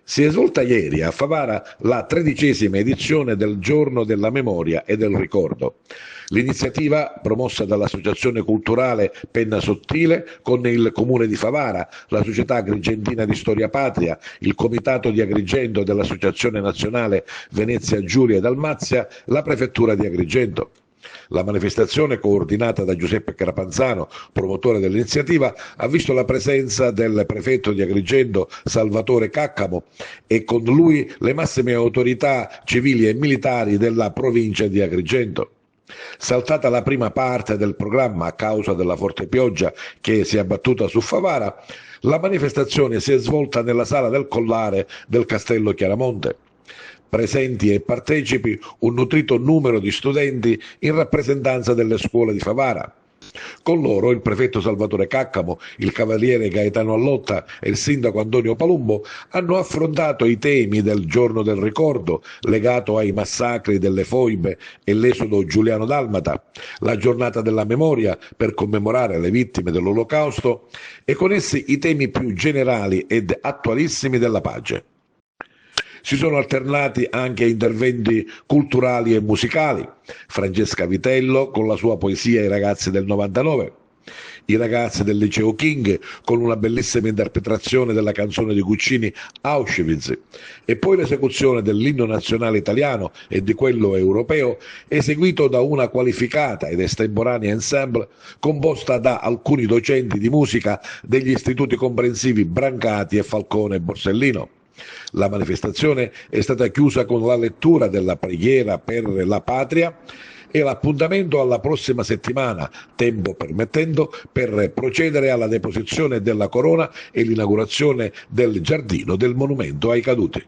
Si è svolta ieri a Favara la 13ª edizione del Giorno della Memoria e del Ricordo. L'iniziativa, promossa dall'Associazione Culturale Penna Sottile con il Comune di Favara, la Società Agrigentina di Storia Patria, il Comitato di Agrigento dell'Associazione Nazionale Venezia Giulia e Dalmazia, la Prefettura di Agrigento. La manifestazione, coordinata da Giuseppe Carapanzano, promotore dell'iniziativa, ha visto la presenza del prefetto di Agrigento Salvatore Caccamo e con lui le massime autorità civili e militari della provincia di Agrigento. Saltata la prima parte del programma a causa della forte pioggia che si è abbattuta su Favara, la manifestazione si è svolta nella sala del Collare del Castello Chiaramonte. Presenti e partecipi un nutrito numero di studenti in rappresentanza delle scuole di Favara. Con loro il prefetto Salvatore Caccamo, il cavaliere Gaetano Allotta e il sindaco Antonio Palumbo hanno affrontato i temi del giorno del ricordo legato ai massacri delle foibe e l'esodo giuliano-dalmata, la giornata della memoria per commemorare le vittime dell'Olocausto e con essi i temi più generali ed attualissimi della pace. Si sono alternati anche interventi culturali e musicali. Francesca Vitello con la sua poesia I ragazzi del 99, i ragazzi del Liceo King con una bellissima interpretazione della canzone di Guccini Auschwitz e poi l'esecuzione dell'inno nazionale italiano e di quello europeo eseguito da una qualificata ed estemporanea ensemble composta da alcuni docenti di musica degli istituti comprensivi Brancati e Falcone Borsellino. La manifestazione è stata chiusa con la lettura della preghiera per la patria e l'appuntamento alla prossima settimana, tempo permettendo, per procedere alla deposizione della corona e l'inaugurazione del giardino del monumento ai caduti.